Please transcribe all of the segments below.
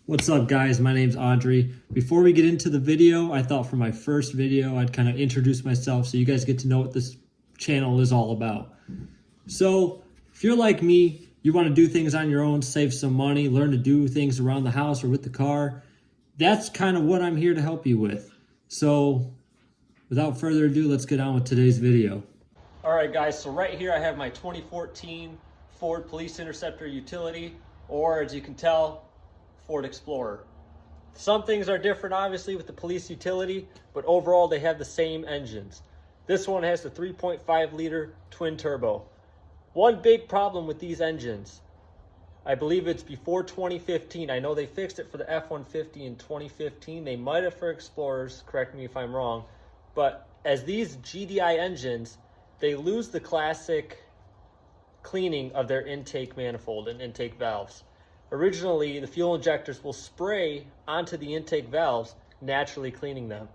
What's up guys, my name's Audrey. Before we get into the video, I thought for my first video I'd kind of introduce myself so you guys get to know what this channel is all about. So if you're like me, you want to do things on your own, save some money, learn to do things around the house or with the car, that's kind of what I'm here to help you with. So without further ado, let's get on with today's video. Alright guys, so right here I have my 2014 Ford Police Interceptor Utility, or as you can tell, Ford Explorer. Some things are different obviously with the police utility, but overall they have the same engines. This one has the 3.5 liter twin turbo. One big problem with these engines, I believe it's before 2015. I know they fixed it for the F-150 in 2015. They might have for Explorers, correct me if I'm wrong. But as these GDI engines, they lose the classic cleaning of their intake manifold and intake valves. Originally, the fuel injectors will spray onto the intake valves, naturally cleaning them.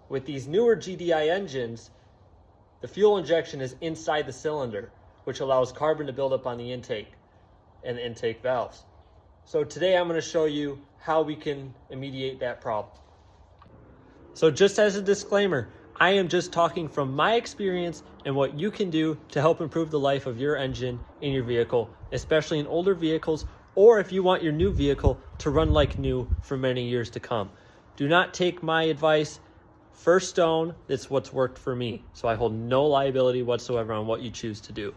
With these newer GDI engines, the fuel injection is inside the cylinder, which allows carbon to build up on the intake and the intake valves. So today I'm going to show you how we can remediate that problem. So just as a disclaimer, I am just talking from my experience and what you can do to help improve the life of your engine in your vehicle, especially in older vehicles, or if you want your new vehicle to run like new for many years to come. Do not take my advice first stone. It's what's worked for me. So I hold no liability whatsoever on what you choose to do.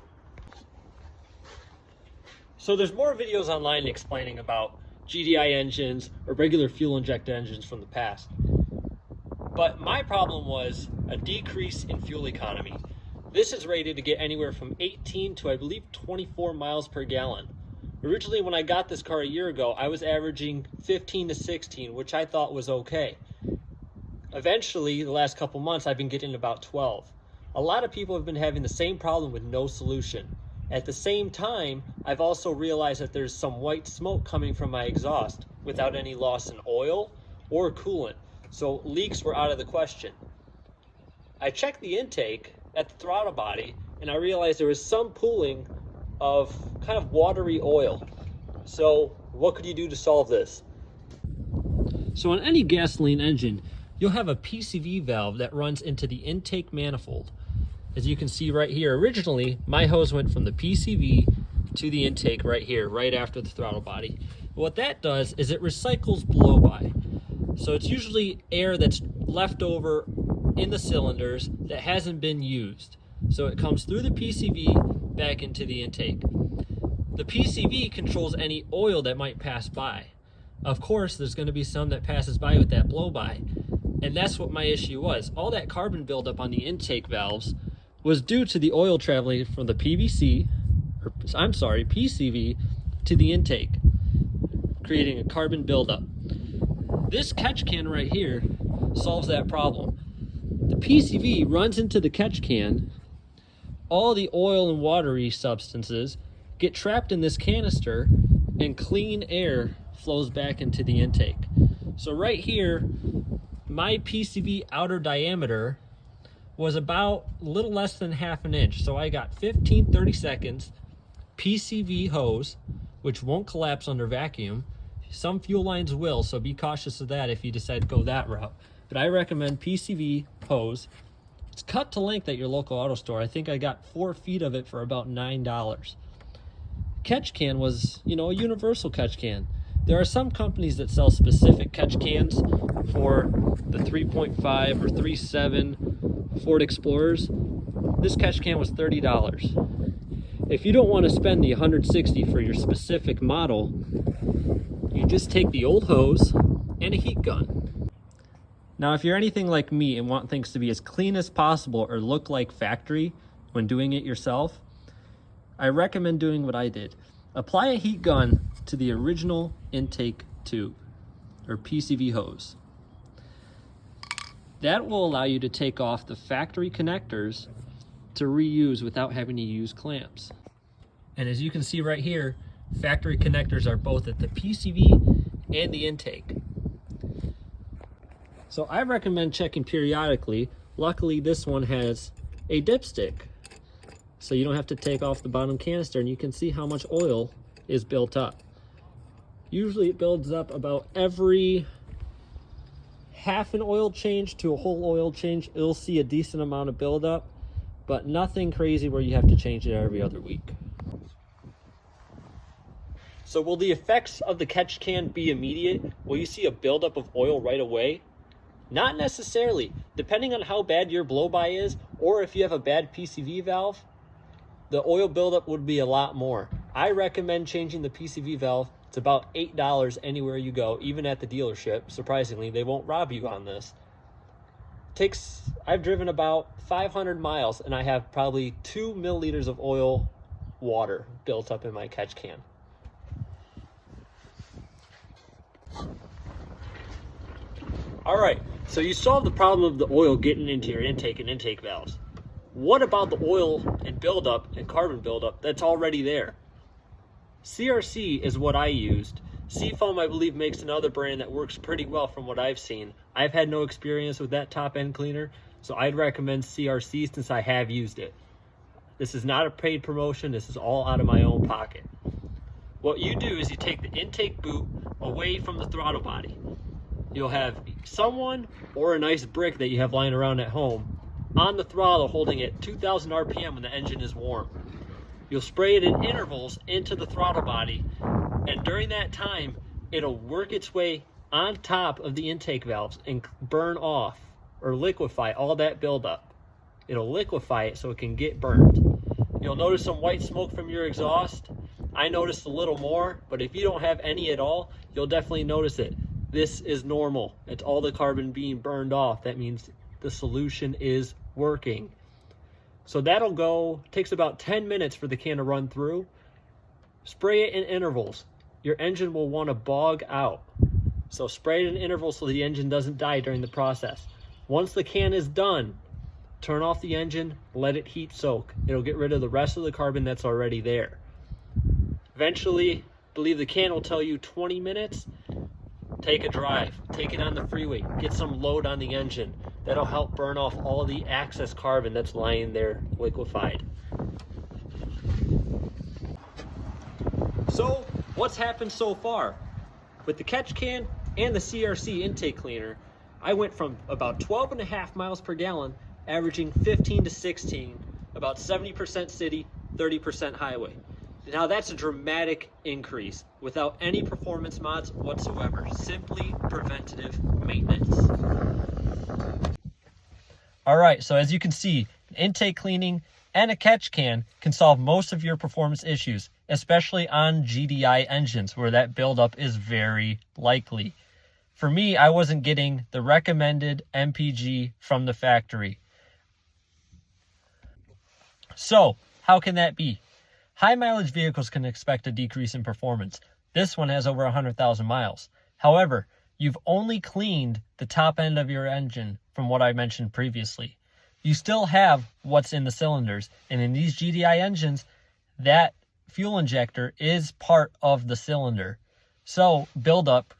So there's more videos online explaining about GDI engines or regular fuel injected engines from the past. But my problem was a decrease in fuel economy. This is rated to get anywhere from 18 to I believe 24 miles per gallon. Originally, when I got this car a year ago, I was averaging 15 to 16, which I thought was okay. Eventually, the last couple months, I've been getting about 12. A lot of people have been having the same problem with no solution. At the same time, I've also realized that there's some white smoke coming from my exhaust without any loss in oil or coolant. So leaks were out of the question. I checked the intake at the throttle body, and I realized there was some pooling of kind of watery oil. So what could you do to solve this? So on any gasoline engine, you'll have a PCV valve that runs into the intake manifold. As you can see right here, originally my hose went from the PCV to the intake right here, right after the throttle body. What that does is it recycles blow-by. So it's usually air that's left over in the cylinders that hasn't been used. So it comes through the PCV back into the intake. The PCV controls any oil that might pass by. Of course, there's going to be some that passes by with that blow-by, and that's what my issue was. All that carbon buildup on the intake valves was due to the oil traveling from the PCV to the intake, creating a carbon buildup. This catch can right here solves that problem. The PCV runs into the catch can. All the oil and watery substances get trapped in this canister, and clean air flows back into the intake. So right here, my PCV outer diameter was about a little less than half an inch. So I got 15-30 seconds PCV hose, which won't collapse under vacuum. Some fuel lines will, so be cautious of that if you decide to go that route. But I recommend PCV hose. It's cut to length at your local auto store. I think I got 4 feet of it for about $9. Catch can was, a universal catch can. There are some companies that sell specific catch cans for the 3.5 or 3.7 Ford Explorers. This catch can was $30. If you don't want to spend the $160 for your specific model, you just take the old hose and a heat gun. Now, if you're anything like me and want things to be as clean as possible or look like factory when doing it yourself, I recommend doing what I did. Apply a heat gun to the original intake tube or PCV hose. That will allow you to take off the factory connectors to reuse without having to use clamps. And as you can see right here, factory connectors are both at the PCV and the intake. So I recommend checking periodically. Luckily, this one has a dipstick, so you don't have to take off the bottom canister, and you can see how much oil is built up. Usually it builds up about every half an oil change to a whole oil change. It'll see a decent amount of buildup, but nothing crazy where you have to change it every other week. So will the effects of the catch can be immediate? Will you see a buildup of oil right away? Not necessarily. Depending on how bad your blow-by is, or if you have a bad PCV valve, the oil buildup would be a lot more. I recommend changing the PCV valve. It's about $8 anywhere you go, even at the dealership. Surprisingly, they won't rob you on this. I've driven about 500 miles and I have probably 2 milliliters of oil water built up in my catch can. All right, so you solved the problem of the oil getting into your intake and intake valves. What about the oil and buildup and carbon buildup that's already there? CRC is what I used. Seafoam, I believe, makes another brand that works pretty well from what I've seen. I've had no experience with that top end cleaner, so I'd recommend CRC since I have used it. This is not a paid promotion. This is all out of my own pocket. What you do is you take the intake boot away from the throttle body. You'll have someone or a nice brick that you have lying around at home on the throttle holding it 2,000 RPM when the engine is warm. You'll spray it in intervals into the throttle body, and during that time, it'll work its way on top of the intake valves and burn off or liquefy all that buildup. It'll liquefy it so it can get burned. You'll notice some white smoke from your exhaust. I noticed a little more, but if you don't have any at all, you'll definitely notice it. This is normal. It's all the carbon being burned off. That means the solution is working. So takes about 10 minutes for the can to run through. Spray it in intervals. Your engine will want to bog out. So spray it in intervals so the engine doesn't die during the process. Once the can is done, turn off the engine, let it heat soak. It'll get rid of the rest of the carbon that's already there. Eventually, I believe the can will tell you 20 minutes. Take a drive, take it on the freeway, get some load on the engine. That'll help burn off all the excess carbon that's lying there liquefied. So, what's happened so far? With the catch can and the CRC intake cleaner, I went from about 12.5 miles per gallon, averaging 15 to 16, about 70% city, 30% highway. Now that's a dramatic increase without any performance mods whatsoever, simply preventative maintenance. All right, so as you can see, intake cleaning and a catch can solve most of your performance issues, especially on GDI engines where that buildup is very likely. For me, I wasn't getting the recommended MPG from the factory. So, how can that be? High mileage vehicles can expect a decrease in performance. This one has over 100,000 miles. However, you've only cleaned the top end of your engine from what I mentioned previously. You still have what's in the cylinders, and in these GDI engines, that fuel injector is part of the cylinder. So buildup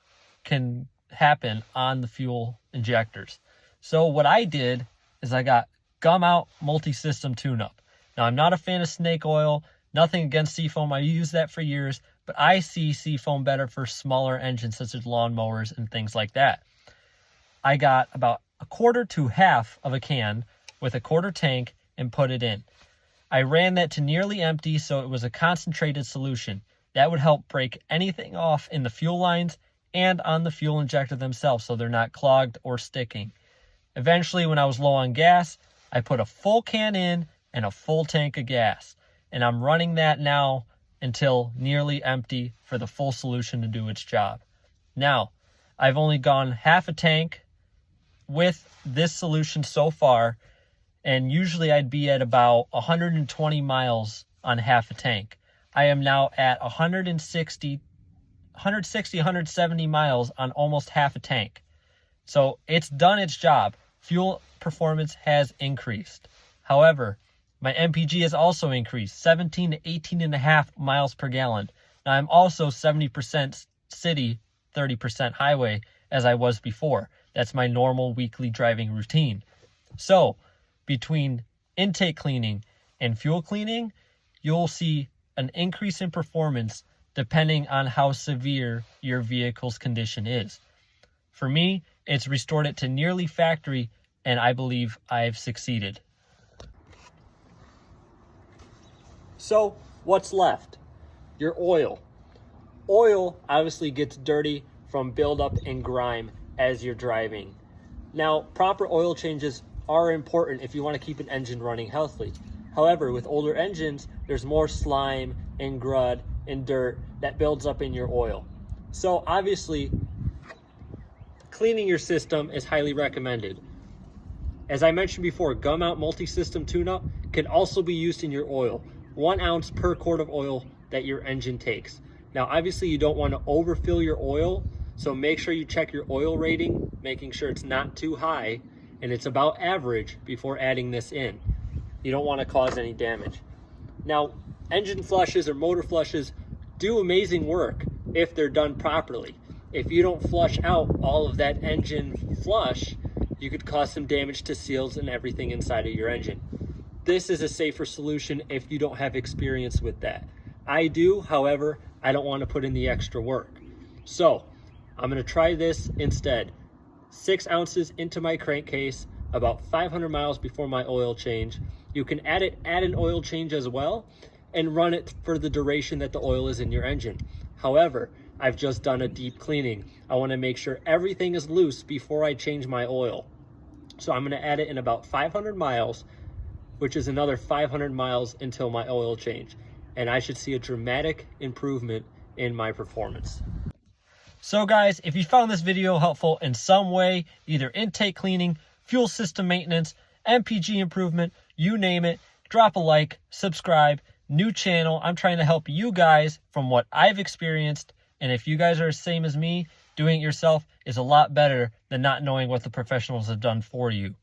can happen on the fuel injectors. So what I did is I got gum out multi-system tune-up. Now I'm not a fan of snake oil. Nothing against Seafoam. I use that for years, but I see Seafoam better for smaller engines such as lawnmowers and things like that. I got about a quarter to half of a can with a quarter tank and put it in. I ran that to nearly empty, so it was a concentrated solution. That would help break anything off in the fuel lines and on the fuel injector themselves so they're not clogged or sticking. Eventually, when I was low on gas, I put a full can in and a full tank of gas. And I'm running that now until nearly empty for the full solution to do its job. Now, I've only gone half a tank with this solution so far, and usually I'd be at about 120 miles on half a tank. I am now at 170 miles on almost half a tank. So it's done its job. Fuel performance has increased. However, my MPG has also increased, 17 to 18.5 miles per gallon. Now I'm also 70% city, 30% highway as I was before. That's my normal weekly driving routine. So between intake cleaning and fuel cleaning, you'll see an increase in performance depending on how severe your vehicle's condition is. For me, it's restored it to nearly factory, and I believe I've succeeded. So, what's left? Your oil. Oil obviously gets dirty from buildup and grime as you're driving. Now, proper oil changes are important if you want to keep an engine running healthily. However, with older engines, there's more slime and grud and dirt that builds up in your oil. So obviously, cleaning your system is highly recommended. As I mentioned before, gum mount multi-system tune-up can also be used in your oil. 1 ounce per quart of oil that your engine takes. Now, obviously you don't want to overfill your oil, so make sure you check your oil rating, making sure it's not too high and it's about average before adding this in. You don't want to cause any damage. Now, engine flushes or motor flushes do amazing work if they're done properly. If you don't flush out all of that engine flush, you could cause some damage to seals and everything inside of your engine. This is a safer solution if you don't have experience with that. I do, however, I don't want to put in the extra work. So I'm going to try this instead. 6 ounces into my crankcase, about 500 miles before my oil change. You can add an oil change as well and run it for the duration that the oil is in your engine. However, I've just done a deep cleaning. I want to make sure everything is loose before I change my oil. So I'm going to add it in about 500 miles, which is another 500 miles until my oil change. And I should see a dramatic improvement in my performance. So guys, if you found this video helpful in some way, either intake cleaning, fuel system maintenance, MPG improvement, you name it, drop a like, subscribe, new channel. I'm trying to help you guys from what I've experienced. And if you guys are the same as me, doing it yourself is a lot better than not knowing what the professionals have done for you.